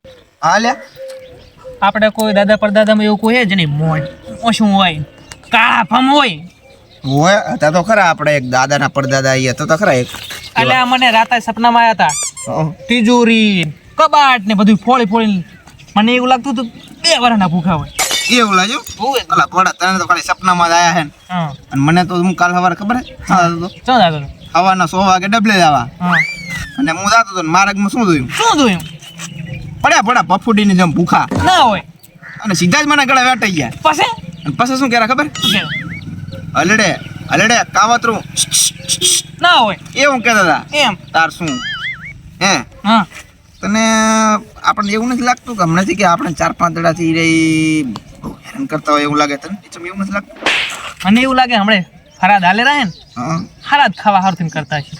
હાલે આપણે કોઈ દાદા પરદાદામાં એવું કોઈ જ નહીં. મોશું હોય, કાળા ફમ હોય. હોય હતા તો ખરા. આપણે એક દાદાના પરદાદા આયા તો ખરા એક. એટલે આ મને રાતે સપનામાં આવ્યા હતા. તિજોરી, કબાટ ને બધું ફોડી ફોડી. મને એવું લાગતું હતું 2 વર્ષના ભૂખા હોય. એવું લાગ્યું? અલા પોડા તને તો ખાલી સપનામાં જ આયા હે ને. હા. અને મને તો હું કાલ સવારે ખબર હે શું જાતો? સવારના 100 વાગે ડબલે જવા. હા. અને હું જાતો તો માર્ગમાં શું જોયું? શું જોયું? પડ્યા પફુડીની જેમ ભૂખા ના હોય. અને સીધા જ મને ગળે વેટાઈ ગયા. પછી અને પછી શું કર્યા ખબર? શું કહેવાય? હલડે કાવતરું ના હોય. એવું કહેતા હતા. એમ. તાર શું હે? હા. તને આપણને એવું નથી લાગતું કે હમણાંથી કે આપણે 4-5 દડાથી બહુ હેરાન કરતા હોય એવું લાગે તને? એવું નથી લાગતું? મને એવું લાગે હમણે હરાદ હાલે રહે ને. હા. હરાદ ખાવા હારથી કરતા છે.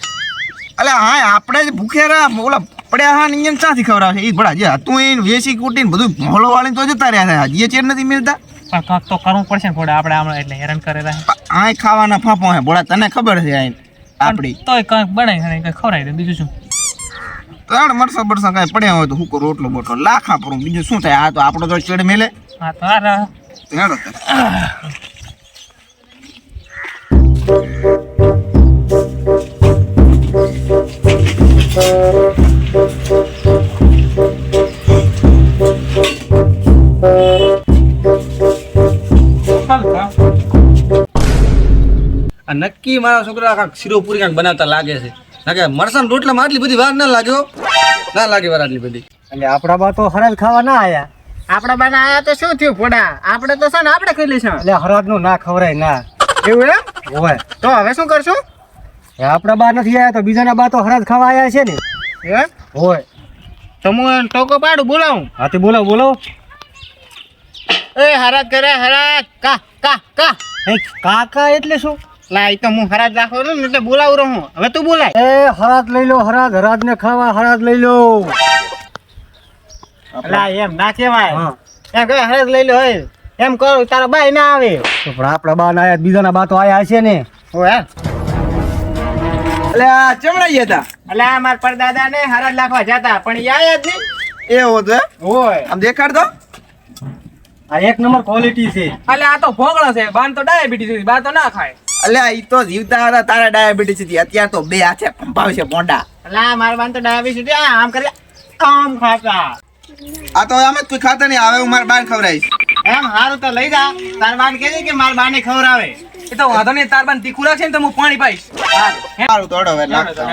અલે હા આપણે જ ભૂખ્યા ઓલા પડ્યા હા ને ચાથી ખવડાવે છે એ ભડા જે તું એ વેસી કૂટીને બધું મોહલો વાળીને તો જતા રહ્યા છે. હજી ચેર નથી મિલતા. પણ કાંક તો કરવું પડશે ને થોડા આપણે આમળા એટલે હેરાન કરે રહે. આ ખાવાના ફાંફો હે ભોળા તને ખબર છે આ આપણી તોય કંઈક બનાવી કંઈક ખવડાવી દે બીજું શું. તો યાર મરસા બરસા કાંઈ પડ્યા હોય તો હુકો રોટલો બોટલો લાખા પરું બીજું શું થાય? આ તો આપણો તો ચેડ મેલે. હા તો આ હેડો નક્કી મારા છોકરા કાંક શીરોપુરી કાંક બનાવતા લાગે છે. ના કે મરસાન રોટલામાં આટલી બધી વાર ના લાગ્યો. ના લાગે વાર આટલી બધી. એટલે આપણા બા તો હરાજ ખાવા ના આયા. આપણા બાને આયા તો શું થયું ફોડા? આપણે તો છે ને આપણે ખાઈ લઈશું. એટલે હરાજ નું ના ખવરાય ના. એવું એમ? હોય તો હવે શું કરશું? આપણા બા નથી આયા તો બીજાના બા તો હરાજ ખાવા આયા છે ને. એમ? હોય તો હું ટોકો પાડું બોલાવું. હાથી બોલો એ હરાજ કરે હરાજ કા કા કા. એ કાકા એટલે શું? લા ઈ તો હું હરાજ રાખો ને એટલે બોલાવું રહું. હવે તું બોલાય. એ હરાજ લઈ લો હરાજ ને ખાવા હરાજ લઈ લો. લા એમ ના કહેવાય. હા. એમ કે હરાજ લઈ લો હે. એમ કરો તારા બાઈ ના આવે. તો પણ આપણા બા ના આયા બીજાના બા તો આયા છે ને. હોય એટલે આ ચમડાઈ હતા એટલે આ મારા પરદાદા ને હરાજ લાખવા જતા પણ ઈ આયા જ નહીં. એવો તો હોય આમ દેખાડ દો. આ એક નંબર ક્વોલિટી છે. એટલે આ તો ભોગળો છે. બાન તો ડાયાબિટીસ બા તો ના ખાય. અલ્યા ઈ તો જીવતા હતા તારા ડાયાબિટીસ હતી. અત્યારે તો 2 હાથે પંપાવશે પોંડા. એટલે આ મારા બાન તો ડાયાબિટીસ આમ કરી આમ ખાતા. આ તો આમ જ કોઈ ખાતા નહીં. હવે હું મારા બાર ખવડાવીશ. એમ હારું તો લઈ જા. તાર બાન કહે કે મારા બાને ખવડાવે. એ તો વાંધો નહીં. તાર બાન તીખું રાખશે ને તો હું પાણી પાઈશ. સારું તો હડો હવે નાખતા.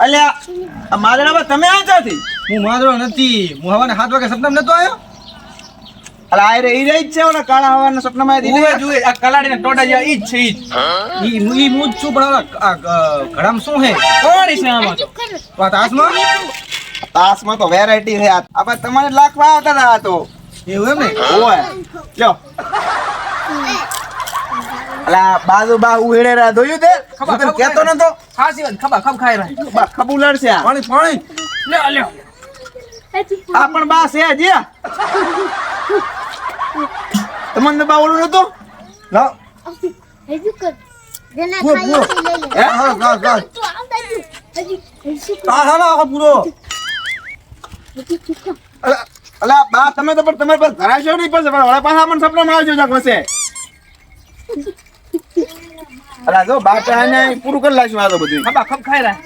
અલ્યા આ માદરામાં તમે આ ચાથી? હું માદરો નથી. હું હવાને 7 વાગે સપનામાં નતો આવ્યો. અલા આ રે ઈ રહી જ છે ઓલા કાળા હવાના સપનામાં દીધી. જુએ આ કલાડીને ટોટા જેવા ઈ જ છે ઈ જ. ઈ હું જ છું પણ આ ઘડામાં શું છે? કોણી છે આમાં તો. આ તાસમાં? તાસમાં તો વેરાયટી છે. આપણે તમારે લાખવા આવતા હતા આ તો. એવું એમ ને? ઓય લ્યો. અલા બાજુ બા ઉહેડે રા જોયું તે? હું તને કહેતો નતો. ખાસી વાત ખબા ખબ ખાઈ રહ્યા. બા ખબુલર છે આ. પાણી. લ્યો લ્યો. આ પણ બા છે જે. તમને બા ઓલું નતો? લાવ. હે? હા પૂરો. અલા બા તમે તો પણ તમારે પાસે ધરાશો નહીં પડશે પણ વડા પાછા મને સપનામાં આવજો જાક વસે. અલા જો બા ચાને પૂરું કરી લાગશું આ તો બધું. ખબા ખબ ખાઈ રહ્યા.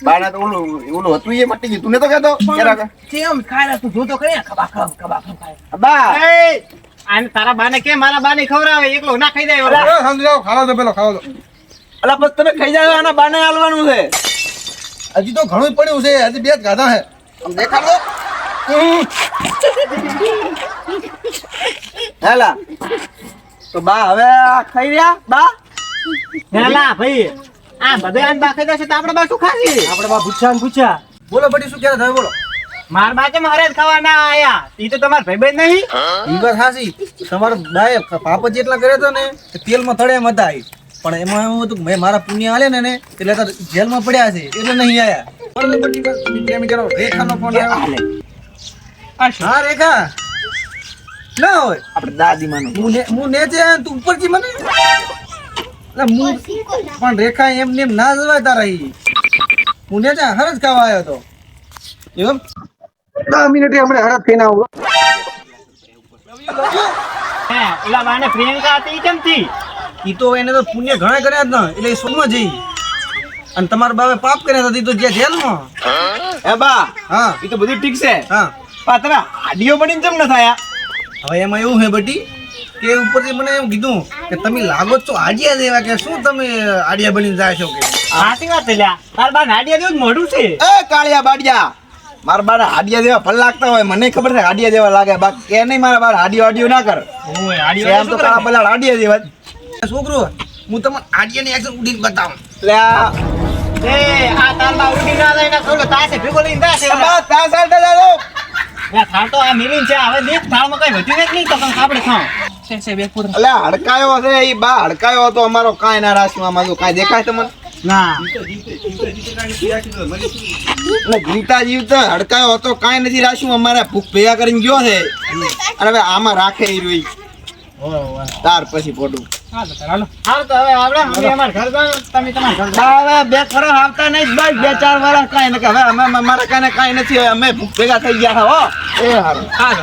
બાના તો ઓલું હતું એ મટી ગયું. તું ને તો કહેતો કેમ ખાઈ રહ્યા તું જોતો કરી ખબા ખબ ખાઈ. બા એ આને તારા બાને કે મારા બાને ખવડાવે એકલો ના ખાઈ જાય ઓલા. સમજાવો ખાવા દો પેલો ખાવા દો. અલા બસ તમે ખાઈ જાવ આના બાને હાલવાનું છે. હજી તો ઘણું પડ્યું છે. હજી 2 જ ગાધા છે. આમ દેખાડો. હેલા તો બા હવે આ ખાઈ રહ્યા બા? હેલા ભાઈ આ બધા આને બા ખાઈ જશે તો આપણે બા શું ખાસી? આપણે બા પૂછ્યા બોલો બટી શું કહેતા તમે બોલો. માર બાજે મારે જ ખાવા ના આયા. ઈ તો તમાર ભાઈબંધ નહીં. ઈ વાત હાસી. તમારો દાય પાપ જેટલા કર્યો તો ને તે તેલમાં તળે એમ હતા. પણ એમાં એવું હતું કે મેં મારા પુણ્ય હાલે ને એટલે તો જેલમાં પડ્યા છે એટલે નહીં આયા. રેખાનો ફોન આવ્યો. હા રેખા ના હોય આપણે દાદી માનો હું નેચે તું ઉપરથી મને એટલે હું પણ રેખા એમને એમ ના જવાય તારા ઈ હું નેચે હરજ ખાવા આવ્યો તો એમ 10 મિનિટે હમણાં હરાજ થઈને આવું હે ઓલા બાને પ્રિયંકા હતી કેમ થી ઈ તો એને તો પુણ્ય ઘણા કર્યા જ ને એટલે એ સોમાં જઈ અને તમારા બાપે પાપ કર્યા હતા ઈ તો જ્યાં જેલમાં. એ બા હા એ તો બધું ઠીક છે હા પણ તમે આડીઓ બનીને કેમ ન થયા હવે એમાં એવું હે બટી કે ઉપરથી મને એમ કીધું કે તમે લાગો છો આડિયા જેવા કે શું તમે આડિયા બનીને જાય છો કે સાચી વાત છે લ્યા તાર બા નાડિયા જેવું જ મોઢું છે એ કાળિયા બાડિયા મારા બાર હાડિયા જેવા ફળ લાગતા હોય મને ખબર છે હાડિયા જેવા લાગે બાકી કે નહીં મારા બાર હાડિયો ના કર ઓય આડિયો એમ તો કાળા પલાળ હાડિયા જેવા જ. છોકરો હું તમને આડિયાની એક્શન ઉડીને બતાવું. એટલે આ એ આ તાર બા ઉડી ના જાય ના સોલો તાસે ભેગો લઈને દાસે બસ ત્યાં સાઈડ જાઓ. યા થાળ તો આ મિલીન છે હવે દેખ થાળમાં કઈ વધ્યું છે કે નહીં તો કંઈક આપણે ખાવ છે બે પૂર એટલે હડકાયો છે એ બા હડકાયો હતો અમારો કાંઈ ના રાસમાં આમાં તો કાંઈ દેખાય તમને ના એટલે જીવતા જીવતા હડકાયો હતો કાંઈ નથી રાખ્યું અમારે ભૂખ ભેગા કરીને ગયો છે અને હવે આમાં રાખે એ રોઈ તાર પછી ફોટું હાલ તો હવે આપણે અમાર ઘર જાવ તમે તમાર ઘર હવે બે ખરા આવતા નહીં બસ 2-4 વર્ષ કાંઈ નથી હવે અમે અમારે કાંઈ નથી હવે અમે ભૂખ ભેગા થઈ ગયા છે હો એ હારું હાલ